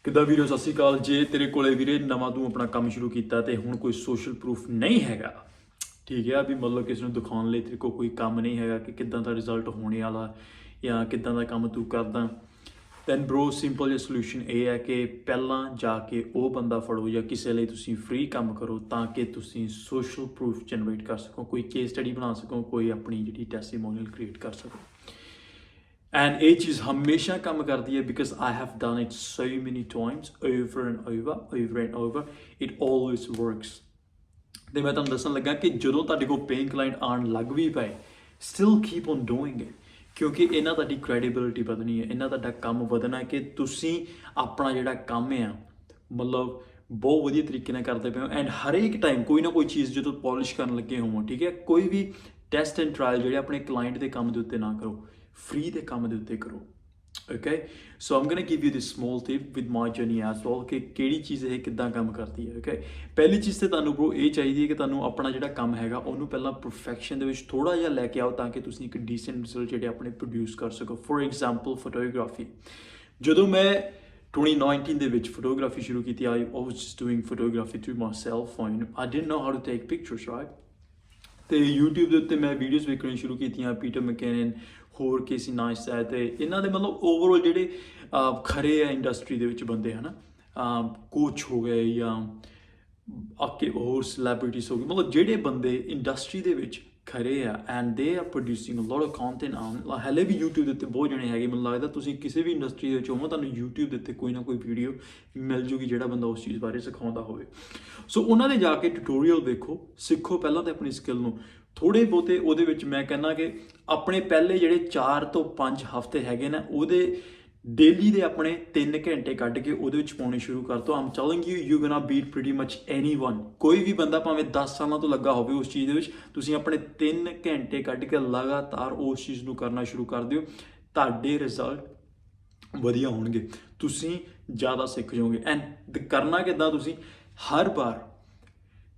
ਕਿੱਦਾਂ ਵੀਰੋ, ਸਤਿ ਸ਼੍ਰੀ ਅਕਾਲ। ਜੇ ਤੇਰੇ ਕੋਲੇ ਵੀਰੇ ਨਵਾਂ ਤੂੰ ਆਪਣਾ ਕੰਮ ਸ਼ੁਰੂ ਕੀਤਾ ਤੇ ਹੁਣ ਕੋਈ ਸੋਸ਼ਲ ਪ੍ਰੂਫ ਨਹੀਂ ਹੈਗਾ, ਠੀਕ ਹੈ, ਵੀ ਮਤਲਬ ਕਿਸੇ ਨੂੰ ਦਿਖਾਉਣ ਲਈ ਤੇਰੇ ਕੋਲ ਕੋਈ ਕੰਮ ਨਹੀਂ ਹੈਗਾ ਕਿ ਕਿੱਦਾਂ ਦਾ ਰਿਜ਼ਲਟ ਹੋਣੇ ਵਾਲਾ ਜਾਂ ਕਿੱਦਾਂ ਦਾ ਕੰਮ ਤੂੰ ਕਰਦਾ, ਦੈਨ ਬਰੋ ਸਿੰਪਲ ਜਿਹਾ ਸੋਲੂਸ਼ਨ ਇਹ ਹੈ ਕਿ ਪਹਿਲਾਂ ਜਾ ਕੇ ਉਹ ਬੰਦਾ ਫੜੋ ਜਾਂ ਕਿਸੇ ਲਈ ਤੁਸੀਂ ਫ੍ਰੀ ਕੰਮ ਕਰੋ ਤਾਂ ਕਿ ਤੁਸੀਂ ਸੋਸ਼ਲ ਪ੍ਰੂਫ ਜਨਰੇਟ ਕਰ ਸਕੋ, ਕੋਈ ਕੇਸ ਸਟੱਡੀ ਬਣਾ ਸਕੋ, ਕੋਈ ਆਪਣੀ ਜਿਹੜੀ ਟੈਸਟੀਮੋਨੀਅਲ ਕ੍ਰੀਏਟ ਕਰ ਸਕੋ। And ਇਹ ਚੀਜ਼ ਹਮੇਸ਼ਾ ਕੰਮ ਕਰਦੀ ਹੈ because I have done it so many times over and over. It always works. ਤੇ ਮੈਂ ਤੁਹਾਨੂੰ ਦੱਸਣ ਲੱਗਾ ਕਿ ਜਦੋਂ ਤੁਹਾਡੇ ਕੋਲ ਪੇਇੰਗ ਕਲਾਇੰਟ ਆਉਣ ਲੱਗ ਵੀ ਪਏ, still keep on doing it, ਕਿਉਂਕਿ ਇਹਨਾਂ ਤੁਹਾਡੀ ਕ੍ਰੈਡੀਬਿਲਿਟੀ ਵਧਣੀ ਹੈ, ਇਹਨਾਂ ਤੁਹਾਡਾ ਕੰਮ ਵਧਣਾ ਕਿ ਤੁਸੀਂ ਆਪਣਾ ਜਿਹੜਾ ਕੰਮ ਆ ਮਤਲਬ ਬਹੁਤ ਵਧੀਆ ਤਰੀਕੇ ਨਾਲ ਕਰਦੇ ਪਏ ਹੋ। ਐਂਡ ਹਰੇਕ ਟਾਈਮ ਕੋਈ ਨਾ ਕੋਈ ਚੀਜ਼ ਜਦੋਂ ਪੋਲਿਸ਼ ਕਰਨ ਲੱਗੇ ਹੋਵੋ, ਠੀਕ ਹੈ, ਕੋਈ ਵੀ ਟੈਸਟ ਐਂਡ ਟਰਾਇਲ ਜਿਹੜੇ ਆਪਣੇ ਕਲਾਇੰਟ ਦੇ ਕੰਮ ਦੇ ਉੱਤੇ ਨਾ ਕਰੋ, free ਦੇ ਕੰਮ ਦੇ ਉੱਤੇ ਕਰੋ। Okay, so I'm gonna give you this small tip with my journey as well ਕਿ ਕਿਹੜੀ ਚੀਜ਼ ਇਹ ਕਿੱਦਾਂ ਕੰਮ ਕਰਦੀ ਹੈ। Okay, ਪਹਿਲੀ ਚੀਜ਼ ਤੇ ਤੁਹਾਨੂੰ ਬ్రో ਇਹ ਚਾਹੀਦੀ ਹੈ ਕਿ ਤੁਹਾਨੂੰ ਆਪਣਾ ਜਿਹੜਾ ਕੰਮ ਹੈਗਾ ਉਹਨੂੰ ਪਹਿਲਾਂ ਪਰਫੈਕਸ਼ਨ ਦੇ ਵਿੱਚ ਥੋੜਾ ਜਿਹਾ ਲੈ ਕੇ ਆਓ ਤਾਂ ਕਿ ਤੁਸੀਂ ਇੱਕ ਡੀਸੈਂਟ ਰਿਜ਼ਲਟ ਜਿਹੜੇ ਆਪਣੇ ਪ੍ਰੋਡਿਊਸ ਕਰ ਸਕੋ। ਫੋਰ ਐਗਜ਼ਾਮਪਲ ਫੋਟੋਗ੍ਰਾਫੀ, ਜਦੋਂ ਮੈਂ 2019 ਦੇ ਵਿੱਚ ਫੋਟੋਗ੍ਰਾਫੀ ਸ਼ੁਰੂ ਕੀਤੀ, I was just doing photography through my cell phone. I didn't know how to take pictures, right? ਤੇ YouTube ਦੇ ਉੱਤੇ ਮੈਂ ਵੀਡੀਓਜ਼ ਵੇਖਣੀਆਂ ਸ਼ੁਰੂ ਕੀਤੀਆਂ, ਪੀਟਰ ਮੈਕੈਨਨ, ਹੋਰ ਕੇਸੀ ਨਾਇਸਟੈਟ, ਤੇ ਇਹਨਾਂ ਦੇ ਮਤਲਬ ਓਵਰਆਲ ਜਿਹੜੇ ਖਰੇ ਆ ਇੰਡਸਟਰੀ ਦੇ ਵਿੱਚ ਬੰਦੇ ਹਨ, ਕੋਚ ਹੋ ਗਏ ਜਾਂ ਅੱਗੇ ਹੋਰ ਸੈਲੈਬ੍ਰਿਟੀਜ਼ ਹੋ ਗਏ, ਮਤਲਬ ਜਿਹੜੇ ਬੰਦੇ ਇੰਡਸਟਰੀ ਦੇ ਵਿੱਚ ਖਰੇ ਆ and they are producing a lot of content on, ਹਲੇ ਵੀ YouTube ਦੇ ਉੱਤੇ ਬਹੁਤ ਜਣੇ ਹੈਗੇ। ਮੈਨੂੰ ਲੱਗਦਾ ਤੁਸੀਂ ਕਿਸੇ ਵੀ ਇੰਡਸਟਰੀ ਦੇ ਵਿੱਚ ਹੋਵੋ, ਤੁਹਾਨੂੰ YouTube ਦੇ ਉੱਤੇ ਕੋਈ ਨਾ ਕੋਈ ਵੀਡੀਓ ਮਿਲ ਜੂਗੀ ਜਿਹੜਾ ਬੰਦਾ ਉਸ ਚੀਜ਼ ਬਾਰੇ ਸਿਖਾਉਂਦਾ ਹੋਵੇ। ਸੋ ਉਹਨਾਂ ਦੇ ਜਾ ਕੇ ਟਿਊਟੋਰੀਅਲ ਵੇਖੋ, ਸਿੱਖੋ ਪਹਿਲਾਂ ਤਾਂ ਆਪਣੀ ਸਕਿੱਲ ਨੂੰ ਥੋੜ੍ਹੇ ਬਹੁਤੇ। ਉਹਦੇ ਵਿੱਚ ਮੈਂ ਕਹਿੰਦਾ ਕਿ ਆਪਣੇ ਪਹਿਲੇ ਜਿਹੜੇ 4 ਤੋਂ 5 ਹਫ਼ਤੇ ਹੈਗੇ ਨਾ, ਉਹਦੇ ਡੇਲੀ ਦੇ ਆਪਣੇ 3 ਘੰਟੇ ਕੱਢ ਕੇ ਉਹਦੇ ਵਿੱਚ ਪਾਉਣੇ ਸ਼ੁਰੂ ਕਰ ਦਿਓ। I'm telling you gonna beat pretty much anyone. ਕੋਈ ਵੀ ਬੰਦਾ ਭਾਵੇਂ 10 ਸਾਲਾਂ ਤੋਂ ਲੱਗਾ ਹੋਵੇ ਉਸ ਚੀਜ਼ ਦੇ ਵਿੱਚ, ਤੁਸੀਂ ਆਪਣੇ 3 ਘੰਟੇ ਕੱਢ ਕੇ ਲਗਾਤਾਰ ਉਸ ਚੀਜ਼ ਨੂੰ ਕਰਨਾ ਸ਼ੁਰੂ ਕਰ ਦਿਓ, ਤੁਹਾਡੇ ਰਿਜ਼ਲਟ ਵਧੀਆ ਹੋਣਗੇ, ਤੁਸੀਂ ਜ਼ਿਆਦਾ ਸਿੱਖ ਜਾਓਗੇ। ਐਂਡ ਕਰਨਾ ਕਿੱਦਾਂ, ਤੁਸੀਂ ਹਰ ਵਾਰ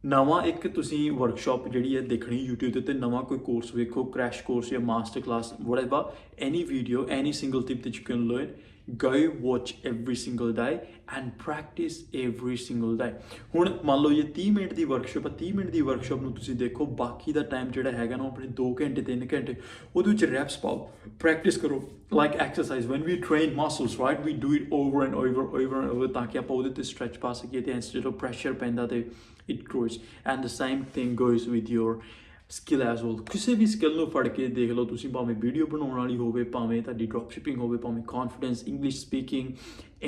ਨਵਾਂ ਇੱਕ ਤੁਸੀਂ ਵਰਕਸ਼ਾਪ ਜਿਹੜੀ ਹੈ ਦੇਖਣੀ YouTube ਦੇ ਉੱਤੇ, ਨਵਾਂ ਕੋਈ ਕੋਰਸ ਵੇਖੋ, ਕ੍ਰੈਸ਼ ਕੋਰਸ ਜਾਂ master class, whatever, any video, any single tip that you can learn, go watch every single day and practice every single day. ਹੁਣ ਮੰਨ ਲਓ ਇਹ 30 ਮਿੰਟ ਦੀ ਵਰਕਸ਼ਾਪ ਹੈ, 30 ਮਿੰਟ ਦੀ ਵਰਕਸ਼ਾਪ ਨੂੰ ਤੁਸੀਂ ਦੇਖੋ, ਬਾਕੀ ਦਾ ਟਾਈਮ ਜਿਹੜਾ ਹੈਗਾ ਨਾ ਆਪਣੇ 2 ਘੰਟੇ 3 ਘੰਟੇ ਉਹਦੇ ਵਿੱਚ ਰੈਪਸ ਪਾਓ, ਪ੍ਰੈਕਟਿਸ ਕਰੋ। Like exercise, when we train muscles, right, we do it over and over ਤਾਂ ਕਿ ਆਪਾਂ ਉਹਦੇ ਤੇ ਸਟ੍ਰੈਚ ਪਾ ਸਕੀਏ ਤੇ ਇੰਸਟੈਡ ਆਫ ਪ੍ਰੈਸ਼ਰ ਪੈਂਦਾ ਤੇ it grows. And the same thing goes with your skill as well. ਕਿਸੇ ਵੀ ਸਕਿੱਲ ਨੂੰ ਫੜ ਕੇ ਦੇਖ ਲਓ ਤੁਸੀਂ, ਭਾਵੇਂ ਵੀਡੀਓ ਬਣਾਉਣ ਵਾਲੀ ਹੋਵੇ, ਭਾਵੇਂ ਤੁਹਾਡੀ ਡ੍ਰੌਪ ਸ਼ਿਪਿੰਗ ਹੋਵੇ, ਭਾਵੇਂ confidence, English speaking,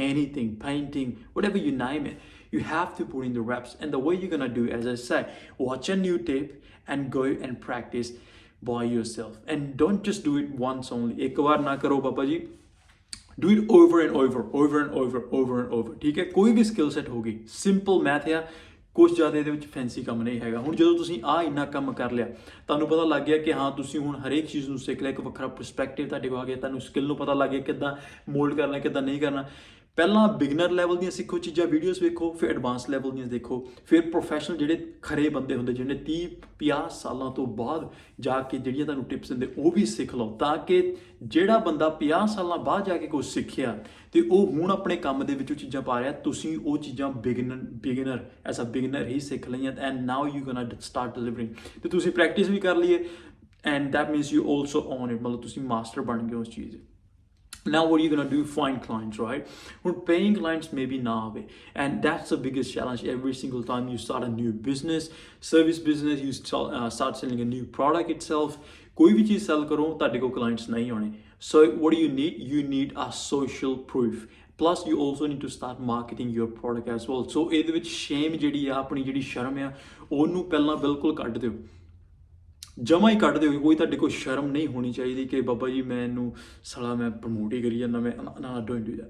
anything, painting, whatever you name it, you have to put in the reps. And the way you're gonna do, as I said, watch a new tape and go and practice by yourself. And don't just do it once only. ਇੱਕ ਵਾਰ ਨਾ ਕਰੋ Baba ji, do it over and over. ਠੀਕ ਹੈ, ਕੋਈ ਵੀ skill set ਹੋਗੀ, simple math ਆ, ਕੁਛ ਜ਼ਿਆਦਾ ਇਹਦੇ ਵਿੱਚ ਫੈਂਸੀ ਕੰਮ ਨਹੀਂ ਹੈਗਾ। ਹੁਣ ਜਦੋਂ ਤੁਸੀਂ ਇੰਨਾ ਕੰਮ ਕਰ ਲਿਆ, ਤੁਹਾਨੂੰ ਪਤਾ ਲੱਗ ਗਿਆ ਕਿ ਹਾਂ ਤੁਸੀਂ ਹੁਣ ਹਰੇਕ ਚੀਜ਼ ਨੂੰ ਸਿੱਖ ਲਿਆ, ਇੱਕ ਵੱਖਰਾ ਪਰਸਪੈਕਟਿਵ ਤੁਹਾਡੇ ਕੋਲ ਆ ਗਿਆ, ਤੁਹਾਨੂੰ ਸਕਿੱਲ ਨੂੰ ਪਤਾ ਲੱਗ ਗਿਆ ਕਿੱਦਾਂ ਮੋਲਡ ਕਰਨਾ, ਕਿੱਦਾਂ ਨਹੀਂ ਕਰਨਾ। ਪਹਿਲਾਂ ਬਿਗਨਰ ਲੈਵਲ ਦੀਆਂ ਸਿੱਖੋ ਚੀਜ਼ਾਂ, ਵੀਡੀਓਜ਼ ਵੇਖੋ, ਫਿਰ ਐਡਵਾਂਸ ਲੈਵਲ ਦੀਆਂ ਦੇਖੋ, ਫਿਰ ਪ੍ਰੋਫੈਸ਼ਨਲ ਜਿਹੜੇ ਖਰੇ ਬੰਦੇ ਹੁੰਦੇ ਜਿਹਨੇ 30-50 ਸਾਲਾਂ ਤੋਂ ਬਾਅਦ ਜਾ ਕੇ ਜਿਹੜੀਆਂ ਤੁਹਾਨੂੰ ਟਿਪਸ ਦਿੰਦੇ ਉਹ ਵੀ ਸਿੱਖ ਲਓ, ਤਾਂ ਕਿ ਜਿਹੜਾ ਬੰਦਾ 50 ਸਾਲਾਂ ਬਾਅਦ ਜਾ ਕੇ ਕੁਝ ਸਿੱਖਿਆ ਤੇ ਉਹ ਹੁਣ ਆਪਣੇ ਕੰਮ ਦੇ ਵਿੱਚ ਉਹ ਚੀਜ਼ਾਂ ਪਾ ਰਿਹਾ, ਤੁਸੀਂ ਉਹ ਚੀਜ਼ਾਂ ਬਿਗਨਰ ਐਜ਼ ਅ ਬਿਗਨਰ ਹੀ ਸਿੱਖ ਲਈਆਂ and now you gonna start delivering. ਤੇ ਤੁਸੀਂ ਪ੍ਰੈਕਟਿਸ ਵੀ ਕਰ ਲਈਏ and that means you also own it, ਮਤਲਬ ਤੁਸੀਂ ਮਾਸਟਰ ਬਣ ਗਏ ਉਸ ਚੀਜ਼। Now what are you gonna do? Find clients, right? Well, paying clients maybe now, and that's the biggest challenge. Every single time you start a new business, service business, you start selling a new product itself. कोई भी चीज़ sell करो, ताकि को clients नहीं होने. So what do you need? You need a social proof. Plus you also need to start marketing your product as well. So ਇਹਦੇ ਵਿੱਚ shame ਜਿਹੜੀ ਆ, ਆਪਣੀ ਜਿਹੜੀ ਸ਼ਰਮ ਆ, ਉਹਨੂੰ ਪਹਿਲਾਂ ਬਿਲਕੁਲ ਕੱਢ ਦਿਓ, ਜਮਾ ਹੀ ਕੱਢ ਦਿਓ। ਕੋਈ ਤੁਹਾਡੇ ਕੋਲ ਸ਼ਰਮ ਨਹੀਂ ਹੋਣੀ ਚਾਹੀਦੀ ਕਿ ਬਾਬਾ ਜੀ ਮੈਨੂੰ ਸਾਲਾ ਮੈਂ ਪ੍ਰਮੋਟ ਹੀ ਕਰੀ ਜਾਂਦਾ, ਮੈਂ ਨਾ don't do that,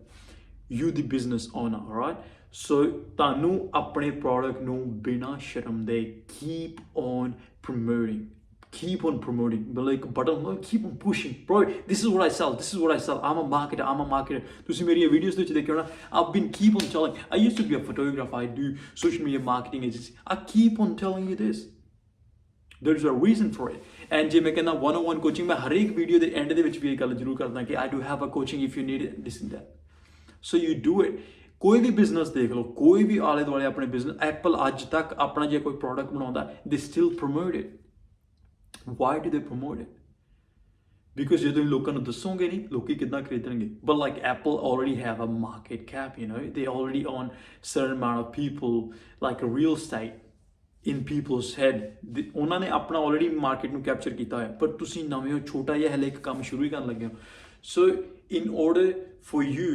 you the business owner, right? So ਤੁਹਾਨੂੰ ਆਪਣੇ ਪ੍ਰੋਡਕਟ ਨੂੰ ਬਿਨਾਂ ਸ਼ਰਮ ਦੇ keep on promoting, keep on promoting, but like button, keep on pushing, bro, this is what I sell, I'm a marketer. ਤੁਸੀਂ ਮੇਰੀਆਂ videos ਦੇ ਵਿੱਚ ਦੇਖਿਓ ਨਾ, I've been keep on telling, I used to be a photographer, I do social media marketing agency, I keep on telling you this, there's a reason for it. And ਜੇ ਮੈਂ ਕਹਿੰਦਾ 101 coaching, ਮੈਂ ਹਰੇਕ video ਦੇ and ਦੇ ਵਿੱਚ ਵੀ ਇਹ ਗੱਲ ਜ਼ਰੂਰ ਕਰਦਾ ਕਿ I do have a coaching if you need it, this and that. So you do it. ਕੋਈ ਵੀ ਬਿਜ਼ਨਸ ਦੇਖ ਲਓ, ਕੋਈ ਵੀ ਆਲੇ ਦੁਆਲੇ ਆਪਣੇ ਬਿਜ਼ਨਸ, ਐਪਲ ਅੱਜ ਤੱਕ ਆਪਣਾ ਜੇ ਕੋਈ ਪ੍ਰੋਡਕਟ ਬਣਾਉਂਦਾ, they still promote it. Why do they promote it? Because ਜੇ ਤੁਸੀਂ ਲੋਕਾਂ ਨੂੰ ਦੱਸੋਗੇ ਨਹੀਂ, ਲੋਕੀ ਕਿੱਦਾਂ ਖਰੀਦਣਗੇ? But like Apple already have a market cap, they already own certain amount of people, like real state in peoples head. ਉਹਨਾਂ ਨੇ ਆਪਣਾ ਆਲਰੇਡੀ ਮਾਰਕੀਟ ਨੂੰ ਕੈਪਚਰ ਕੀਤਾ ਹੋਇਆ, ਪਰ ਤੁਸੀਂ ਨਵੇਂ ਹੋ, ਛੋਟਾ ਜਿਹਾ ਹਲੇ ਇੱਕ ਕੰਮ ਸ਼ੁਰੂ ਹੀ ਕਰਨ ਲੱਗੇ ਹੋ। So in order for you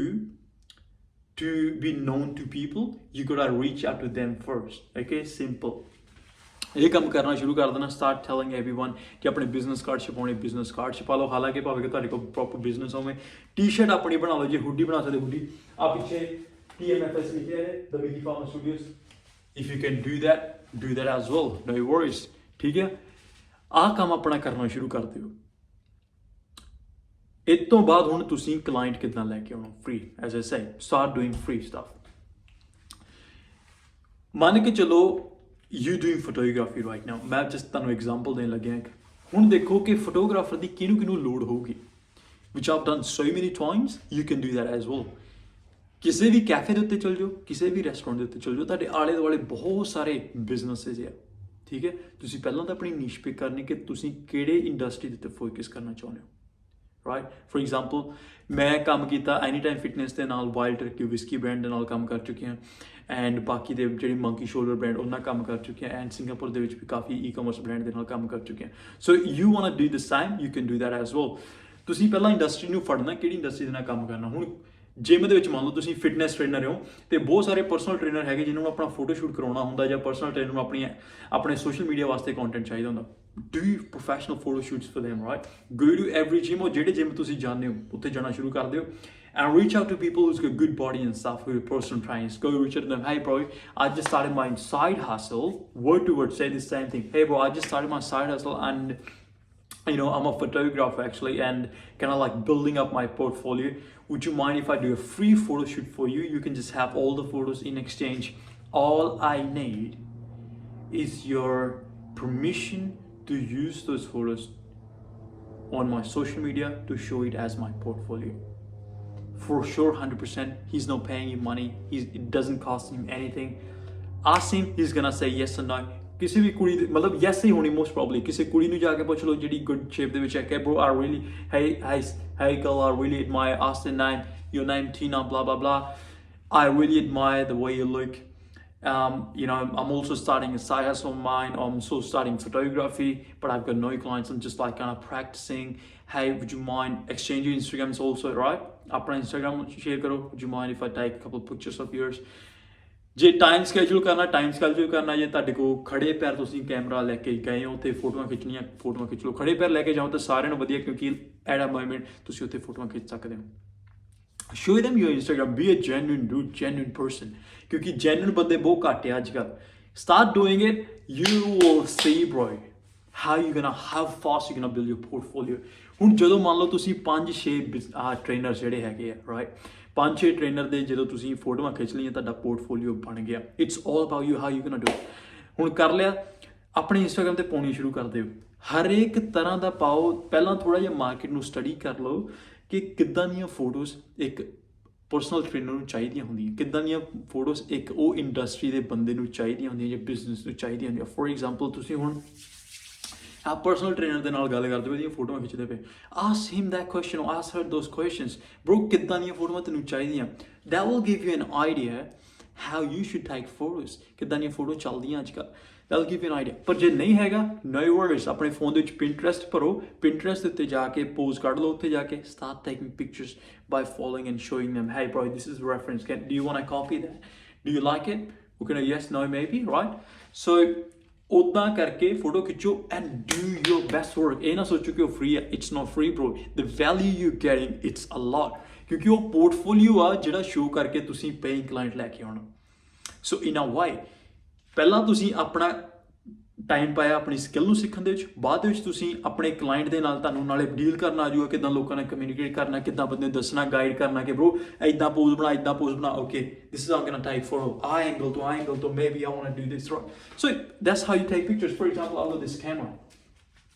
to be known to people, you gotta reach out to them first. Okay, simple. ਇਹ ਕੰਮ ਕਰਨਾ ਸ਼ੁਰੂ ਕਰ ਦੇਣਾ, ਸਟਾਰਟ ਟੈਲਿੰਗ एवरीवन ਕਿ ਆਪਣੇ ਬਿਜ਼ਨਸ ਕਾਰਡ ਛਪਾਉਣੇ, ਬਿਜ਼ਨਸ ਕਾਰਡ ਛਪਾ ਲਓ। ਹਾਲਾਂਕਿ ਭਾਵੇਂ ਕਿ ਤੁਹਾਡੇ ਕੋਲ ਪ੍ਰੋਪਰ ਬਿਜ਼ਨਸ ਹੋਵੇ, ਟੀ-ਸ਼ਰਟ ਆਪਣੀ ਬਣਾ ਲਓ, ਜੇ ਹੁੱਡੀ ਬਣਾ ਸਕਦੇ ਹੁੱਡੀ, ਆ ਪਿੱਛੇ TMFS ਲਿਖਿਆ ਹੈ, the Mickey Farmer Studios. If you can do that as well, no worries। ਠੀਕ ਹੈ, ਆਹ ਕੰਮ ਆਪਣਾ ਕਰਨਾ ਸ਼ੁਰੂ ਕਰ ਦਿਓ। ਇਸ ਤੋਂ ਬਾਅਦ ਹੁਣ ਤੁਸੀਂ ਕਲਾਇੰਟ ਕਿੱਦਾਂ ਲੈ ਕੇ ਆਉਣਾ? Free, as I said, start doing free stuff. ਮੰਨ ਕੇ ਚਲੋ you doing photography right now, ਮੈਂ ਜਸਟ ਤੁਹਾਨੂੰ ਐਗਜ਼ਾਮਪਲ ਦੇਣ ਲੱਗਿਆ ਇੱਕ। ਹੁਣ ਦੇਖੋ ਕਿ ਫੋਟੋਗ੍ਰਾਫਰ ਦੀ ਕਿਹਨੂੰ ਲੋੜ ਹੋਊਗੀ, ਵਿਚ ਆਈਵ ਡਨ ਸੋ ਮੈਨੀ Times. You can do that as well. ਕਿਸੇ ਵੀ ਕੈਫੇ ਦੇ ਉੱਤੇ ਚਲ ਜਾਓ, ਕਿਸੇ ਵੀ ਰੈਸਟੋਰੈਂਟ ਦੇ ਉੱਤੇ ਚਲ ਜਾਓ, ਤੁਹਾਡੇ ਆਲੇ ਦੁਆਲੇ ਬਹੁਤ ਸਾਰੇ ਬਿਜ਼ਨਸਿਸ ਆ। ਠੀਕ ਹੈ, ਤੁਸੀਂ ਪਹਿਲਾਂ ਤਾਂ ਆਪਣੀ ਨੀਸ਼ ਪਿਕ ਕਰਨੀ ਕਿ ਤੁਸੀਂ ਕਿਹੜੇ ਇੰਡਸਟਰੀ ਦੇ ਉੱਤੇ ਫੋਕਸ ਕਰਨਾ ਚਾਹੁੰਦੇ ਹੋ। ਰਾਈਟ, ਫॉर ਐਗਜ਼ਾਮਪਲ ਮੈਂ ਕੰਮ ਕੀਤਾ ਐਨੀ ਟਾਈਮ ਫਿਟਨੈਸ ਦੇ ਨਾਲ, ਵਾਈਲਡ ਟਰਕੀ ਵਿਸਕੀ ਬ੍ਰਾਂਡ ਦੇ ਨਾਲ ਕੰਮ ਕਰ ਚੁੱਕੇ ਹਾਂ, ਐਂਡ ਬਾਕੀ ਦੇ ਜਿਹੜੀ ਮੰਕੀ ਸ਼ੋਲਡਰ ਬ੍ਰਾਂਡ ਉਹਨਾਂ ਕੰਮ ਕਰ ਚੁੱਕੇ ਹਾਂ, ਐਂਡ ਸਿੰਗਾਪੁਰ ਦੇ ਵਿੱਚ ਵੀ ਕਾਫੀ ਈ-ਕਾਮਰਸ ਬ੍ਰਾਂਡ ਦੇ ਨਾਲ ਕੰਮ ਕਰ ਚੁੱਕੇ ਹਾਂ। So you want to do this time, you can do that as well. ਤੁਸੀਂ ਪਹਿਲਾਂ ਇੰਡਸਟਰੀ ਨੂੰ ਫੜਨਾ, ਕਿਹੜੀ ਇੰਡਸਟਰੀ ਦੇ ਨਾਲ ਕੰਮ ਕਰਨਾ। ਹੁਣ ਜਿਮ ਦੇ ਵਿੱਚ ਮੰਨ ਲਓ ਤੁਸੀਂ ਫਿਟਨੈਸ ਟ੍ਰੇਨਰ ਹੋ, ਤੇ ਬਹੁਤ ਸਾਰੇ ਪਰਸਨਲ ਟ੍ਰੇਨਰ ਹੈਗੇ ਜਿਨ੍ਹਾਂ ਨੂੰ ਆਪਣਾ ਫੋਟੋ ਸ਼ੂਟ ਕਰਾਉਣਾ ਹੁੰਦਾ, ਜਾਂ ਪਰਸਨਲ ਟ੍ਰੇਨਰ ਨੂੰ ਆਪਣੇ ਸੋਸ਼ਲ ਮੀਡੀਆ ਵਾਸਤੇ ਕੰਟੈਂਟ ਚਾਹੀਦਾ ਹੁੰਦਾ। Do professional photo shoots for them, right? Go to every gym, or ਜਿਹੜੇ gym ਤੁਸੀਂ ਜਾਂਦੇ ਹੋ ਉੱਥੇ ਜਾਣਾ ਸ਼ੁਰੂ ਕਰ ਦਿਓ, and reach out to people who's got good body and stuff, who are personal trainers. Go reach out to them. Hey bro, I just started my side hustle. Word to word say the same thing. Hey bro, I just started my side hustle, and I'm a photographer actually, and kind of like building up my portfolio. Would you mind if I do a free photo shoot for you? You can just have all the photos in exchange. All I need is your permission to use those photos on my social media to show it as my portfolio. For sure, 100%. He's not paying you money. It doesn't cost him anything. Ask him, he's gonna say yes or no. ਕਿਸੇ ਵੀ ਕੁੜੀ ਦੇ ਮਤਲਬ yes ਹੀ ਹੋਣੀ most probably। ਕਿਸੇ ਕੁੜੀ ਨੂੰ ਜਾ ਕੇ ਪੁੱਛ ਲਓ ਜਿਹੜੀ good shape ਦੇ ਵਿੱਚ ਹੈ ਕਿ bro, I really, hey girl, I really admire Austin name, your name Tina, blah blah blah. I really admire the way you look. I'm also starting a side hustle of mine. I'm also starting photography, but I've got no clients. I'm just like kind of practicing. Hey, would you mind exchanging Instagrams also, right? Apna Instagram share karo. Would you mind if I take a couple of pictures of yours? ਜੇ time schedule ਕਰਨਾ ਜੇ ਤੁਹਾਡੇ ਕੋਲ ਖੜੇ ਪੈਰ ਤੁਸੀਂ camera ਲੈ ਕੇ ਗਏ ਹੋ ਉੱਥੇ ਫੋਟੋਆਂ ਖਿੱਚਣੀਆਂ, ਫੋਟੋਆਂ ਖਿੱਚ ਲਓ। ਖੜੇ ਪੈਰ ਲੈ ਕੇ ਜਾਓ ਤਾਂ ਸਾਰਿਆਂ ਨੂੰ ਵਧੀਆ, ਕਿਉਂਕਿ ਐਟ ਅ ਮੂਮੈਂਟ ਤੁਸੀਂ ਉੱਥੇ ਫੋਟੋਆਂ ਖਿੱਚ ਸਕਦੇ ਹੋ। Show them your Instagram. Be a genuine dude, genuine person. ਕਿਉਂਕਿ genuine ਬੰਦੇ ਬਹੁਤ ਘੱਟ ਆ ਅੱਜ ਕੱਲ੍ਹ। Start doing it, you will see bro how fast you're gonna build your portfolio. ਹੁਣ ਜਦੋਂ ਮੰਨ ਲਓ ਤੁਸੀਂ 5-6 ਟ੍ਰੇਨਰ ਜਿਹੜੇ ਹੈਗੇ ਆ, ਰਾਈਟ, 5-6 ਟ੍ਰੇਨਰ ਦੇ ਜਦੋਂ ਤੁਸੀਂ ਫੋਟੋਆਂ ਖਿੱਚ ਲਈਆਂ, ਤੁਹਾਡਾ ਪੋਰਟਫੋਲੀਓ ਬਣ ਗਿਆ। It's all about you, how you gonna do it. ਹੁਣ ਕਰ ਲਿਆ, ਆਪਣੇ ਇੰਸਟਾਗ੍ਰਾਮ ਤੇ ਪਾਉਣੀ ਸ਼ੁਰੂ ਕਰ ਦਿਓ। ਹਰੇਕ ਤਰ੍ਹਾਂ ਦਾ ਪਾਓ। ਪਹਿਲਾਂ ਥੋੜ੍ਹਾ ਜਿਹਾ ਮਾਰਕੀਟ ਨੂੰ ਸਟੱਡੀ ਕਰ ਲਓ ਕਿ ਕਿੱਦਾਂ ਦੀਆਂ ਫੋਟੋਜ਼ ਇੱਕ ਪਰਸਨਲ ਟ੍ਰੇਨਰ ਨੂੰ ਚਾਹੀਦੀਆਂ ਹੁੰਦੀਆਂ, ਕਿੱਦਾਂ ਦੀਆਂ ਫੋਟੋਜ਼ ਇੱਕ ਉਹ ਇੰਡਸਟਰੀ ਦੇ ਬੰਦੇ ਨੂੰ ਚਾਹੀਦੀਆਂ ਹੁੰਦੀਆਂ ਜਾਂ ਬਿਜ਼ਨਸ ਨੂੰ ਚਾਹੀਦੀਆਂ ਹੁੰਦੀਆਂ। ਫੋਰ ਐਗਜ਼ਾਮਪਲ ਤੁਸੀਂ ਹੁਣ ਆਪ ਪਰਸਨਲ ਟ੍ਰੇਨਰ ਦੇ ਨਾਲ ਗੱਲ ਕਰਦੇ ਹੋ, ਉਹਦੀਆਂ ਫੋਟੋਆਂ ਖਿੱਚਦੇ ਪਏ, ask him that question, ask her those questions, bro ਕਿੱਦਾਂ ਦੀਆਂ ਫੋਟੋਆਂ ਤੈਨੂੰ ਚਾਹੀਦੀਆਂ। That will give you an idea how you should take photos, ਕਿੱਦਾਂ ਦੀਆਂ ਫੋਟੋ ਚੱਲਦੀਆਂ ਅੱਜ ਕੱਲ੍ਹ। that will give you an idea। ਪਰ ਜੇ ਨਹੀਂ ਹੈਗਾ, no worries, ਆਪਣੇ ਫੋਨ ਦੇ ਵਿੱਚ Pinterest ਭਰੋ, Pinterest ਦੇ ਉੱਤੇ ਜਾ ਕੇ ਪੋਜ਼ ਕੱਢ ਲਓ, ਉੱਥੇ ਜਾ ਕੇ start taking pictures by following and showing them, hey bro, this is reference, do you want to copy that, do you like it, we're gonna yes no maybe, right? So ਉੱਦਾਂ ਕਰਕੇ photo ਖਿੱਚੋ and do your best work। ਇਹ ਨਾ ਸੋਚੋ ਕਿ ਉਹ free ਹੈ, it's not free bro, the value you're getting, it's a lot, ਕਿਉਂਕਿ ਉਹ ਪੋਰਟਫੋਲੀਓ ਆ ਜਿਹੜਾ ਸ਼ੋ ਕਰਕੇ ਤੁਸੀਂ ਪੇਇੰਗ ਕਲਾਇੰਟ ਲੈ ਕੇ ਆਉਣਾ। ਸੋ ਇਨ ਅ ਵਾਈ ਪਹਿਲਾਂ ਤੁਸੀਂ ਆਪਣਾ ਟਾਈਮ ਪਾਇਆ ਆਪਣੀ ਸਕਿੱਲ ਨੂੰ ਸਿੱਖਣ ਦੇ ਵਿੱਚ, ਬਾਅਦ ਦੇ ਵਿੱਚ ਤੁਸੀਂ ਆਪਣੇ ਕਲਾਇੰਟ ਦੇ ਨਾਲ ਤੁਹਾਨੂੰ ਨਾਲੇ ਡੀਲ ਕਰਨਾ ਆ ਜਾਊਗਾ, ਕਿੱਦਾਂ ਲੋਕਾਂ ਨਾਲ ਕਮਿਊਨੀਕੇਟ ਕਰਨਾ, ਕਿੱਦਾਂ ਬੰਦੇ ਨੂੰ ਦੱਸਣਾ, ਗਾਈਡ ਕਰਨਾ ਕਿ ਬਰੋ ਇੱਦਾਂ ਪੋਜ਼ ਬਣਾ, okay this is how gonna take photo, I angle ਤੋਂ maybe I want to do this, right? So that's how you take pictures. For example out of this camera,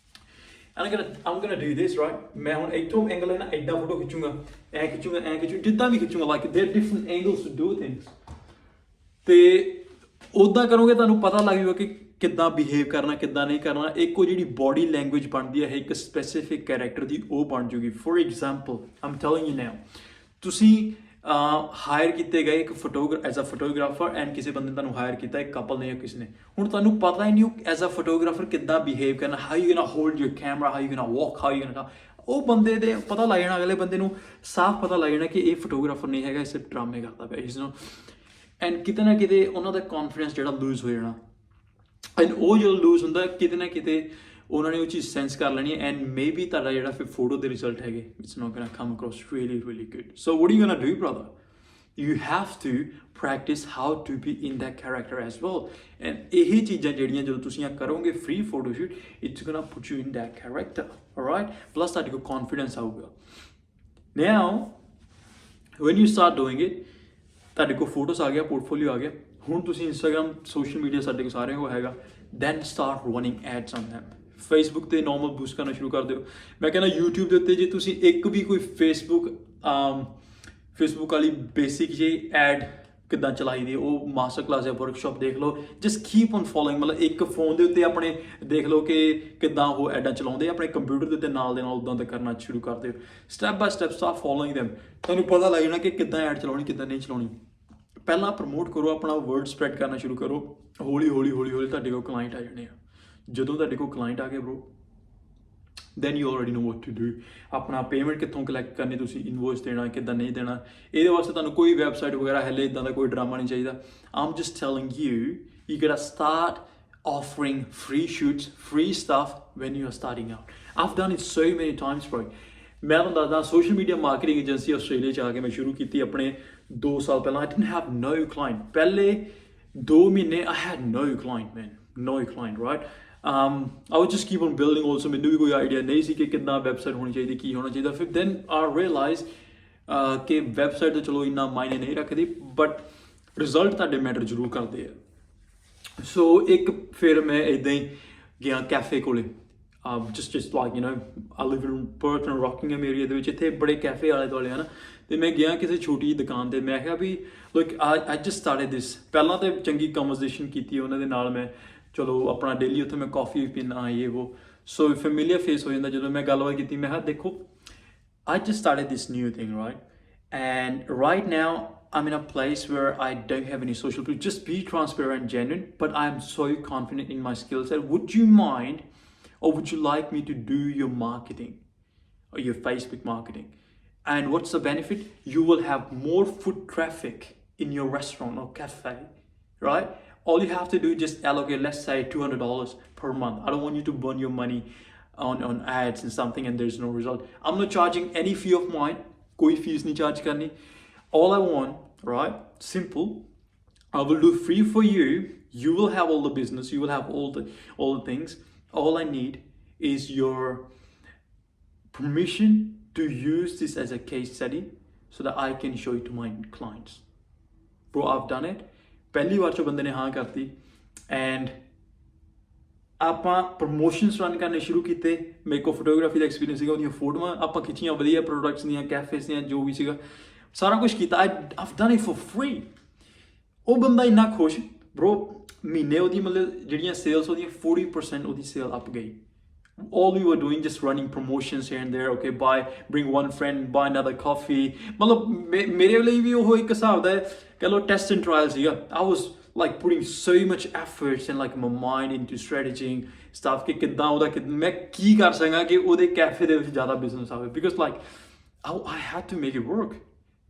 I'm gonna do this, right? मैं ਹੁਣ ਇੱਥੋਂ angle ਲੈਣਾ ਐਡਾ photo ਖਿੱਚੂੰਗਾ ਐ ਖਿੱਚੂੰਗਾ ਜਿੱਦਾਂ ਵੀ ਖਿੱਚੂੰਗਾ like there are different angles to do things ਤੇ ਉੱਦਾਂ ਕਰੋਗੇ ਤੁਹਾਨੂੰ ਪਤਾ ਲੱਗ ਜਾਊਗਾ ਕਿ ਕਿੱਦਾਂ ਬਿਹੇਵ ਕਰਨਾ ਕਿੱਦਾਂ ਨਹੀਂ ਕਰਨਾ ਇੱਕ ਉਹ ਜਿਹੜੀ ਬੋਡੀ ਲੈਂਗੁਏਜ ਬਣਦੀ ਹੈ ਇੱਕ ਸਪੈਸੀਫਿਕ ਕੈਰੈਕਟਰ ਦੀ ਉਹ ਬਣ ਜੂਗੀ for example I'm telling you now ਤੁਸੀਂ ਹਾਇਰ ਕੀਤੇ ਗਏ ਇੱਕ ਐਜ਼ ਅ ਫੋਟੋਗ੍ਰਾਫਰ ਐਂਡ ਕਿਸੇ ਬੰਦੇ ਨੇ ਤੁਹਾਨੂੰ ਹਾਇਰ ਕੀਤਾ ਇੱਕ ਕਪਲ ਨੇ ਜਾਂ ਕਿਸੇ ਨੇ ਹੁਣ ਤੁਹਾਨੂੰ ਪਤਾ ਹੀ ਨਹੀਂ ਉਹ ਐਜ਼ ਅ ਫੋਟੋਗ੍ਰਾਫਰ ਕਿੱਦਾਂ ਬਿਹੇਵ ਕਰਨਾ how you ਗੋਨਾ hold your camera how you ਗੋਨਾ walk how you ਗੋਨਾ ਉਹ ਬੰਦੇ ਦੇ ਪਤਾ ਲੱਗ ਜਾਣਾ ਅਗਲੇ ਬੰਦੇ ਨੂੰ ਸਾਫ਼ ਪਤਾ ਲੱਗ ਜਾਣਾ ਕਿ ਇਹ ਫੋਟੋਗ੍ਰਾਫਰ ਨਹੀਂ ਹੈਗਾ ਇਹ ਸਿਰਫ ਡਰਾਮੇ ਕਰਦਾ ਪਿਆ ਇਸ ਨੂੰ ਐਂਡ ਕਿਤੇ ਨਾ ਕਿਤੇ ਉਹਨਾਂ ਦਾ ਕੌਨਫੀਡੈਂਸ ਜਿਹੜਾ ਲੂਜ਼ ਹੋ ਜਾਣਾ ਐਂਡ ਉਹ ਜਦੋਂ ਲੂਜ਼ ਹੁੰਦਾ ਕਿਤੇ ਨਾ ਕਿਤੇ ਉਹਨਾਂ ਨੇ ਉਹ ਚੀਜ਼ ਸੈਂਸ ਕਰ ਲੈਣੀ ਹੈ ਐਂਡ ਮੇਬੀ ਤੁਹਾਡਾ ਜਿਹੜਾ ਫਿਰ ਫੋਟੋ ਦੇ ਰਿਜ਼ਲਟ ਹੈਗੇ it's not gonna come across really good so what are you gonna do brother you have to practice how to be in that character as well and ਇਹੀ ਚੀਜ਼ਾਂ ਜਿਹੜੀਆਂ ਜਦੋਂ ਤੁਸੀਂ ਆ ਕਰੋਗੇ free photo shoot it's gonna put you in that character alright plus ਤੁਹਾਡੇ ਕੋਲ confidence ਆਊਗਾ now when you start doing it ਤੁਹਾਡੇ ਕੋਲ photos ਆ ਗਿਆ portfolio ਆ ਗਿਆ ਹੁਣ ਤੁਸੀਂ Instagram social media ਸਾਡੇ ਕੋਲ ਸਾਰਿਆਂ ਕੋਲ ਹੈਗਾ then start running ads on them Facebook ਤੇ normal boost ਕਰਨਾ ਸ਼ੁਰੂ ਕਰ ਦਿਓ ਮੈਂ ਕਹਿੰਦਾ YouTube ਦੇ ਉੱਤੇ ਜੇ ਤੁਸੀਂ ਇੱਕ ਵੀ ਕੋਈ Facebook ਵਾਲੀ ਬੇਸਿਕ ਜਿਹੀ ਐਡ ਕਿੱਦਾਂ ਚਲਾਈ ਦੀ ਉਹ ਮਾਸਟਰ ਕਲਾਸ ਜਾਂ ਵਰਕਸ਼ਾਪ ਦੇਖ ਲਓ ਜਸਟ ਕੀਪ ਔਨ ਫੋਲੋਇੰਗ ਮਤਲਬ ਇੱਕ ਫੋਨ ਦੇ ਉੱਤੇ ਆਪਣੇ ਦੇਖ ਲਓ ਕਿ ਕਿੱਦਾਂ ਉਹ ਐਡਾਂ ਚਲਾਉਂਦੇ ਆਪਣੇ ਕੰਪਿਊਟਰ ਦੇ ਉੱਤੇ ਨਾਲ ਦੇ ਨਾਲ ਉਦਾਂ ਦਾ ਕਰਨਾ ਸ਼ੁਰੂ ਕਰ ਦਿਓ step by step start following them ਤੁਹਾਨੂੰ ਪਤਾ ਲੱਗ ਜਾਣਾ ਕਿ ਕਿੱਦਾਂ ਐਡ ਚਲਾਉਣੀ ਕਿੱਦਾਂ ਨਹੀਂ ਚਲਾਉਣੀ ਪਹਿਲਾਂ ਪ੍ਰਮੋਟ ਕਰੋ ਆਪਣਾ ਵਰਡ ਸਪਰੈਡ ਕਰਨਾ ਸ਼ੁਰੂ ਕਰੋ ਹੌਲੀ ਹੌਲੀ ਤੁਹਾਡੇ ਕੋਲ ਕਲਾਇੰਟ ਆ ਜਾਣੇ ਆ ਜਦੋਂ ਤੁਹਾਡੇ ਕੋਲ ਕਲਾਇੰਟ ਆ ਗਏ bro then you already know what to do ਆਪਣਾ ਪੇਮੈਂਟ ਕਿੱਥੋਂ ਕਲੈਕਟ ਕਰਨੀ ਤੁਸੀਂ ਇਨਵੋਇਸ ਦੇਣਾ ਕਿੱਦਾਂ ਨਹੀਂ ਦੇਣਾ ਇਹਦੇ ਵਾਸਤੇ ਤੁਹਾਨੂੰ ਕੋਈ ਵੈਬਸਾਈਟ ਵਗੈਰਾ ਹਲੇ ਇਦਾਂ ਦਾ ਕੋਈ ਡਰਾਮਾ ਨਹੀਂ ਚਾਹੀਦਾ I'm just telling you gotta start offering free shoots free stuff when you are starting out I've done it so many times bro ਮੈਂ ਤੁਹਾਨੂੰ ਦੱਸਦਾ social media marketing agency Australia 'ਚ ਆ ਕੇ ਮੈਂ ਸ਼ੁਰੂ ਕੀਤੀ ਆਪਣੇ 2 ਸਾਲ ਪਹਿਲਾਂ I didn't have no client ਪਹਿਲੇ 2 ਮਹੀਨੇ I had no client man no client right I would just keep on building also ਮੈਨੂੰ ਵੀ ਕੋਈ ਆਈਡੀਆ ਨਹੀਂ ਸੀ ਕਿ ਕਿੰਨਾ ਵੈਬਸਾਈਟ ਹੋਣੀ ਚਾਹੀਦੀ ਕੀ ਹੋਣਾ ਚਾਹੀਦਾ ਫਿਰ then I realized ਕਿ ਵੈਬਸਾਈਟ ਤਾਂ ਚਲੋ ਇੰਨਾ ਮਾਇਨੇ ਨਹੀਂ ਰੱਖਦੀ ਬਟ ਰਿਜ਼ਲਟ ਤੁਹਾਡੇ ਮੈਟਰ ਜ਼ਰੂਰ ਕਰਦੇ ਆ ਸੋ ਇੱਕ ਫਿਰ ਮੈਂ ਇੱਦਾਂ ਹੀ ਗਿਆ ਕੈਫੇ ਕੋਲੇ just like you know I live in Perth and Rockingham area ਦੇ ਵਿੱਚ ਇੱਥੇ ਬੜੇ ਕੈਫੇ ਆਲੇ ਦੁਆਲੇ ਹਨ ਤੇ ਮੈਂ ਗਿਆ ਕਿਸੇ ਛੋਟੀ ਜਿਹੀ ਦੁਕਾਨ ਤੇ ਮੈਂ ਕਿਹਾ ਵੀ look I just started this ਪਹਿਲਾਂ ਤੇ ਚੰਗੀ ਕਨਵਰਸੇਸ਼ਨ ਕੀਤੀ ਉਹਨਾਂ ਦੇ ਨਾਲ ਮੈਂ ਚਲੋ ਆਪਣਾ ਡੇਲੀ ਉੱਥੇ ਮੈਂ ਕਾਫੀ ਪੀਣਾ ਇਹ ਉਹ ਸੋ ਫੈਮਿਲੀਅਰ ਫੇਸ ਹੋ ਜਾਂਦਾ ਜਦੋਂ ਮੈਂ ਗੱਲਬਾਤ ਕੀਤੀ ਮੈਂ ਕਿਹਾ ਦੇਖੋ I just started this new thing right and right now I'm in a place where I don't have any social proof just be transparent and genuine but I'm so confident in my skill set would you mind or would you like me to do your marketing or your Facebook marketing and what's the benefit you will have more foot traffic in your restaurant or cafe right all you have to do is just allocate let's say $200 per month I don't want you to burn your money on ads and something and there's no result I'm not charging any fee of mine koi fees nahi charge karni all I want right simple I will do free for you you will have all the business you will have all the things all I need is your permission to use this as a case study so that I can show it to my clients bro I've done it ਪਹਿਲੀ ਵਾਰ 'ਚ ਬੰਦੇ ਨੇ ਹਾਂ ਕਰਤੀ and ਆਪਾਂ promotions run ਕਰਨੇ ਸ਼ੁਰੂ ਕੀਤੇ ਮੇਰੇ ਕੋਲ ਫੋਟੋਗ੍ਰਾਫੀ ਦਾ ਐਕਸਪੀਰੀਅੰਸ ਸੀਗਾ ਉਹਦੀਆਂ ਫੋਟੋਆਂ ਆਪਾਂ ਖਿੱਚੀਆਂ ਵਧੀਆ ਪ੍ਰੋਡਕਟਸ ਦੀਆਂ ਕੈਫੇਸ ਦੀਆਂ ਜੋ ਵੀ ਸੀਗਾ ਸਾਰਾ ਕੁਝ ਕੀਤਾ I've done it for free ਉਹ ਬੰਦਾ ਇੰਨਾ ਖੁਸ਼ ਬ్రో ਮਹੀਨੇ ਉਹਦੀ ਮਤਲਬ ਜਿਹੜੀਆਂ ਸੇਲਸ ਉਹਦੀਆਂ 40% ਉਹਦੀ ਸੇਲ ਅਪ ਗਈ all we were doing just running promotions here and there okay bring one friend buy another coffee ਮਤਲਬ ਮੇਰੇ ਲਈ ਵੀ ਉਹ ਇੱਕ ਹਿਸਾਬ ਦਾ ਕਹ ਲਓ ਟੈਸਟ ਐਂਡ ਟ੍ਰਾਇਲ ਸੀਗਾ I was like putting so much efforts and like my mind into strategizing stuff ਕਿ ਕਿੱਦਾਂ ਉਹਦਾ ਮੈਂ ਕੀ ਕਰ ਸਕਾਂ ਕਿ ਉਹਦੇ ਕੈਫੇ ਦੇ ਵਿੱਚ ਜ਼ਿਆਦਾ ਬਿਜ਼ਨਸ ਆਵੇ because like I had to make it work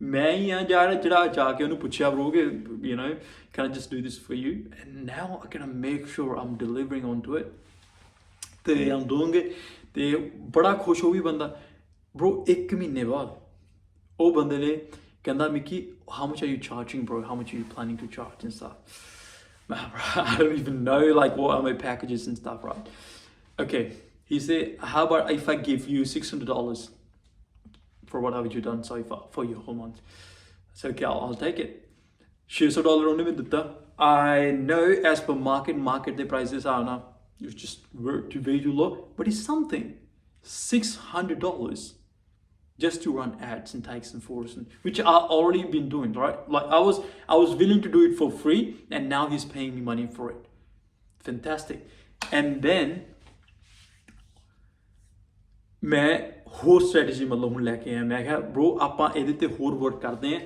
ਮੈਂ ਹੀ ਆ ਜਿਹੜਾ ਜਾ ਕੇ ਉਹਨੂੰ ਪੁੱਛਿਆ bro ਕਿ you know can I just do this for you and now I can make sure I'm delivering onto it ਤੇ I'm doing it ਤੇ ਬੜਾ ਖੁਸ਼ ਹੋ ਵੀ ਬੰਦਾ bro 1 ਮਹੀਨੇ ਬਾਅਦ ਉਹ ਬੰਦੇ ਨੇ ਕਹਿੰਦਾ Mickey how much are you charging bro how much are you planning to charge and stuff man bro I don't even know like what are my packages and stuff right okay he said how about if I give you $600 for what have you done so far for your whole month I said okay I'll take it $600 ਉਹਨੇ ਮੈਨੂੰ ਦਿੱਤਾ I know as per market the prices are now it's just way too low but it's something $600 just to run ads and tags and force, which I already been doing, right? Like I was willing to do it for free, and now he's paying me money for it. Fantastic. And then मैं ਹੋਰ strategy ਮਤਲਬ ਹੁਣ ਲੈ ਕੇ ਆਇਆ। ਮੈਂ ਕਿਹਾ bro ਆਪਾਂ ਇਹਦੇ ਤੇ ਹੋਰ work ਕਰਦੇ ਹਾਂ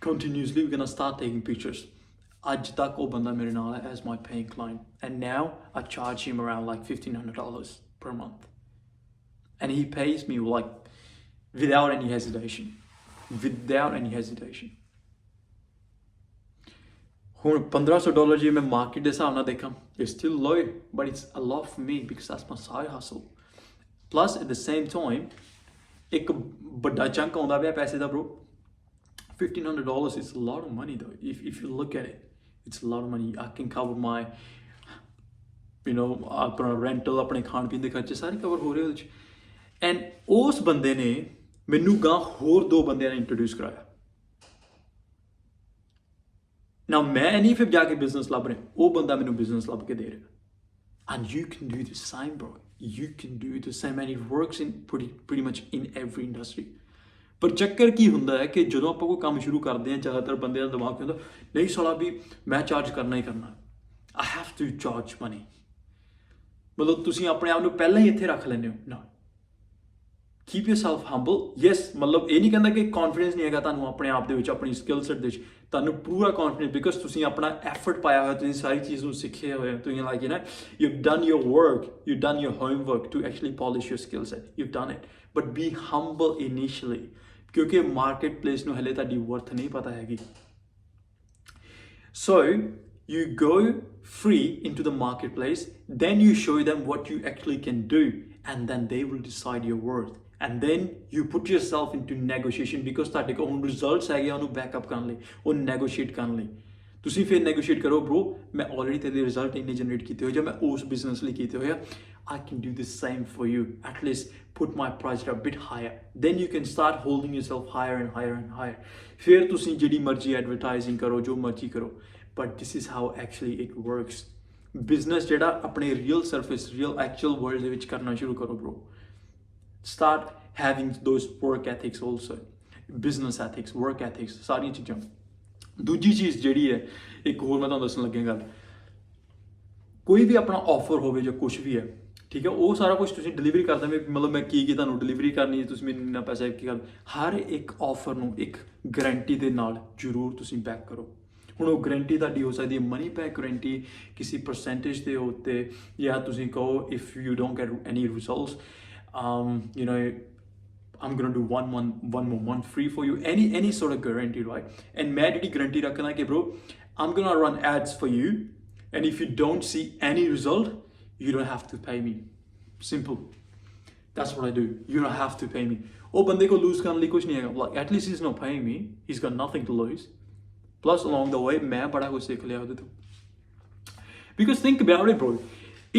continuously, we're gonna start taking pictures। ਅੱਜ ਤੱਕ ਉਹ ਬੰਦਾ ਮੇਰੇ ਨਾਲ ਹੈ as my paying client, and now I charge him around like $1,500 per month, and he pays me like without any hesitation, without any hesitation। ਹੁਣ $1,500 ਜੇ ਮੈਂ market ਦੇ ਹਿਸਾਬ ਨਾਲ ਦੇਖਾਂ, it's still low, but it's a lot for me because that's my side hustle। Plus at the same time ਇੱਕ ਵੱਡਾ ਚੰਕ ਆਉਂਦਾ ਪਿਆ ਪੈਸੇ ਦਾ bro। $1,500 is a lot of money though, if you look at it, it's a lot of money। I can cover my ਆਪਣਾ rental, ਆਪਣੇ ਖਾਣ ਪੀਣ ਦੇ ਖਰਚੇ ਸਾਰੇ ਕਵਰ ਹੋ ਰਹੇ ਉਹਦੇ 'ਚ। ਐਂਡ ਉਸ ਬੰਦੇ ਨੇ ਮੈਨੂੰ ਗਾਂ ਹੋਰ 2 ਬੰਦਿਆਂ ਨੇ ਇੰਟਰੋਡਿਊਸ ਕਰਾਇਆ। ਨਾ ਮੈਂ ਨਹੀਂ ਫਿਰ ਜਾ ਕੇ ਬਿਜ਼ਨਸ ਲੱਭ ਰਿਹਾ, ਉਹ ਬੰਦਾ ਮੈਨੂੰ ਬਿਜ਼ਨਸ ਲੱਭ ਕੇ ਦੇ ਰਿਹਾ। And you can do the same bro, you can do the same, and it works in pretty much in every industry। ਪਰ ਚੱਕਰ ਕੀ ਹੁੰਦਾ ਹੈ ਕਿ ਜਦੋਂ ਆਪਾਂ ਕੋਈ ਕੰਮ ਸ਼ੁਰੂ ਕਰਦੇ ਹਾਂ, ਜ਼ਿਆਦਾਤਰ ਬੰਦਿਆਂ ਦਾ ਦਿਮਾਗ ਹੁੰਦਾ ਨਹੀਂ ਸਾਲਾ ਵੀ ਮੈਂ ਚਾਰਜ ਕਰਨਾ ਹੀ ਕਰਨਾ, I have to charge money। ਮਤਲਬ ਤੁਸੀਂ ਆਪਣੇ ਆਪ ਨੂੰ ਪਹਿਲਾਂ ਹੀ ਇੱਥੇ ਰੱਖ ਲੈਂਦੇ ਹੋ। ਨਾ, keep yourself humble। yes, ਮਤਲਬ ਇਹ ਨਹੀਂ ਕਹਿੰਦਾ ਕਿ confidence ਨਹੀਂ ਹੈਗਾ ਤੁਹਾਨੂੰ ਆਪਣੇ ਆਪ ਦੇ ਵਿੱਚ, ਆਪਣੀ ਸਕਿੱਲ ਸੈਟ ਦੇ ਵਿੱਚ ਤੁਹਾਨੂੰ ਪੂਰਾ confidence, because ਤੁਸੀਂ ਆਪਣਾ effort ਪਾਇਆ ਹੋਇਆ, ਤੁਸੀਂ ਸਾਰੀ ਚੀਜ਼ ਨੂੰ ਸਿੱਖਿਆ ਹੋਇਆ, ਤੁਸੀਂ like you've done your work, you've done your homework to actually polish your skill set, you've done it, but be humble initially, ਕਿਉਂਕਿ ਮਾਰਕੀਟ ਪਲੇਸ ਨੂੰ ਹਲੇ ਤੁਹਾਡੀ ਵਰਥ ਨਹੀਂ ਪਤਾ ਹੈਗੀ। So you go free into the marketplace, then you show them what you actually can do, and then they will decide your worth, and then you put yourself into negotiation, because ਤੁਹਾਡੇ ਕੋਲ ਹੁਣ results ਹੈਗੇ ਉਹਨੂੰ backup ਕਰਨ ਲਈ, ਉਹ negotiate ਕਰਨ ਲਈ। ਤੁਸੀਂ ਫਿਰ ਨੈਗੋਸ਼ੀਏਟ ਕਰੋ bro, ਮੈਂ ਆਲਰੇਡੀ ਤੇਰੇ ਰਿਜ਼ਲਟ ਇੰਨੇ ਜਨਰੇਟ ਕੀਤੇ ਹੋਏ ਜਾਂ ਮੈਂ ਉਸ ਬਿਜ਼ਨਸ ਲਈ ਕੀਤੇ ਹੋਏ ਆ, I can do the same for you, at least put my price a bit higher, then you can start holding yourself higher and higher and higher। ਫਿਰ ਤੁਸੀਂ ਜਿਹੜੀ ਮਰਜ਼ੀ ਐਡਵਰਟਾਈਜ਼ਿੰਗ ਕਰੋ, ਜੋ ਮਰਜ਼ੀ ਕਰੋ, but this is how actually it works। Business ਜਿਹੜਾ ਆਪਣੇ real surface, real actual world ਦੇ ਵਿੱਚ ਕਰਨਾ ਸ਼ੁਰੂ ਕਰੋ bro। start having those work ethics also, business ethics, work ethics, ਸਾਰੀਆਂ ਚੀਜ਼ਾਂ। ਦੂਜੀ ਚੀਜ਼ ਜਿਹੜੀ ਹੈ, ਇੱਕ ਹੋਰ ਮੈਂ ਤੁਹਾਨੂੰ ਦੱਸਣ ਲੱਗਿਆ ਗੱਲ, ਕੋਈ ਵੀ ਆਪਣਾ ਆਫਰ ਹੋਵੇ ਜਾਂ ਕੁਝ ਵੀ ਹੈ, ਠੀਕ ਹੈ, ਉਹ ਸਾਰਾ ਕੁਝ ਤੁਸੀਂ ਡਿਲੀਵਰੀ ਕਰ ਦੇਵੇ। ਮਤਲਬ ਮੈਂ ਕੀ ਤੁਹਾਨੂੰ ਡਿਲੀਵਰੀ ਕਰਨੀ ਹੈ, ਤੁਸੀਂ ਮੈਨੂੰ ਇੰਨਾ ਪੈਸਾ ਕੀ ਕਰ, ਹਰ ਇੱਕ ਆਫਰ ਨੂੰ ਇੱਕ ਗਰੰਟੀ ਦੇ ਨਾਲ ਜ਼ਰੂਰ ਤੁਸੀਂ ਬੈਕ ਕਰੋ। ਹੁਣ ਉਹ ਗਰੰਟੀ ਤੁਹਾਡੀ ਹੋ ਸਕਦੀ ਹੈ ਮਨੀ ਬੈਕ ਗਰੰਟੀ, ਕਿਸੇ ਪਰਸੈਂਟੇਜ ਦੇ ਉੱਤੇ, ਜਾਂ ਤੁਸੀਂ ਕਹੋ if you don't get any results, I'm going to do one more month free for you, any sort of guarantee, right? And मैं ਜਿਹੜੀ guarantee ਰੱਖਣਾ ਕਿ bro, I'm going to run ads for you, and if you don't see any result, you don't have to pay me, simple। that's what I do, you don't have to pay me। ਉਹ ਬੰਦੇ ਕੋ lose ਕਰਨ ਲਈ ਕੁਝ ਨਹੀਂ ਹੈਗਾ, like at least he's not paying me, he's got nothing to lose, plus along the way ਮੈਂ ਬੜਾ ਕੁਝ ਸਿੱਖ ਲਿਆ ਉਹਦੇ ਤੋਂ। because think about it bro,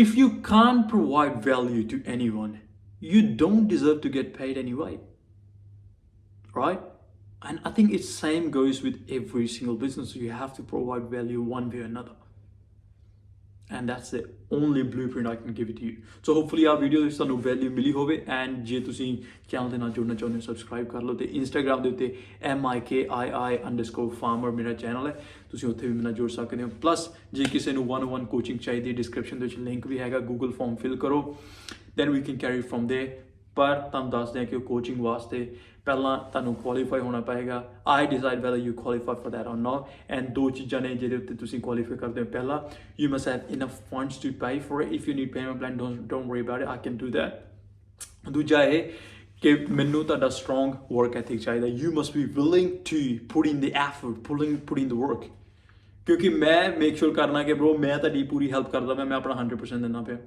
if you can't provide value to anyone, you don't deserve to get paid anyway, right? And I think it's same goes with every single business. You have to provide value one way or another, and that's the only blueprint I can give it to you। so hopefully our video ਵਿੱਚ ਤੁਹਾਨੂੰ value ਮਿਲੀ ਹੋਵੇ, and ਜੇ ਤੁਸੀਂ channel ਦੇ ਨਾਲ ਜੁੜਨਾ ਚਾਹੁੰਦੇ ਹੋ ਸਬਸਕ੍ਰਾਈਬ ਕਰ ਲਓ, ਤੇ ਇੰਸਟਾਗ੍ਰਾਮ ਦੇ ਉੱਤੇ MIKII_farmer ਮੇਰਾ ਚੈਨਲ ਹੈ, ਤੁਸੀਂ ਉੱਥੇ ਵੀ ਮੇਰੇ ਨਾਲ ਜੁੜ ਸਕਦੇ ਹੋ। ਪਲੱਸ ਜੇ ਕਿਸੇ ਨੂੰ 1-on-1 ਕੋਚਿੰਗ ਚਾਹੀਦੀ, ਡਿਸਕ੍ਰਿਪਸ਼ਨ ਦੇ ਵਿੱਚ ਲਿੰਕ ਵੀ ਹੈਗਾ, ਗੂਗਲ ਫਾਰਮ ਫਿਲ ਕਰੋ, then we can carry from there। ਪਰ ਤੁਹਾਨੂੰ ਦੱਸਦੇ ਹਾਂ ਕਿ ਕੋਚਿੰਗ ਵਾਸਤੇ ਪਹਿਲਾਂ ਤੁਹਾਨੂੰ ਕੁਆਲੀਫਾਈ ਹੋਣਾ ਪਏਗਾ। I decide whether you qualify for that or not, and 2 ਚੀਜ਼ਾਂ ਨੇ ਜਿਹਦੇ ਉੱਤੇ ਤੁਸੀਂ ਕੁਆਲੀਫਾਈ ਕਰਦੇ ਹੋ। ਪਹਿਲਾ, you must have enough funds to pay for it। if you need payment plan, don't worry about it, I can do that। ਦੂਜਾ ਇਹ ਕਿ ਮੈਨੂੰ ਤੁਹਾਡਾ strong work ethic ਚਾਹੀਦਾ, you must be willing to put in the effort, put in the work। ਕਿਉਂਕਿ ਮੈਂ make sure ਕਰਨਾ ਕਿ bro ਮੈਂ ਤੁਹਾਡੀ ਪੂਰੀ ਹੈਲਪ ਕਰਦਾ, ਮੈਂ ਆਪਣਾ 100% ਦਿੰਦਾ ਪਿਆ।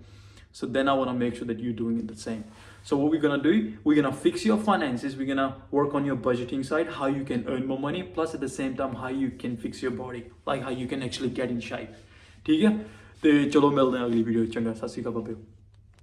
So then I want to make sure that you're doing it the same। so what we're going to do, we're going to fix your finances, we're going to work on your budgeting side, how you can earn more money, plus at the same time how you can fix your body, like how you can actually get in shape। ਠੀਕ ਹੈ, ਤੇ ਚਲੋ ਮਿਲਦੇ ਹਾਂ ਅਗਲੀ video. ਚੰਗਾ, ਸਤਿ ਸ਼੍ਰੀ ਅਕਾਲ ਬਾਬੇ।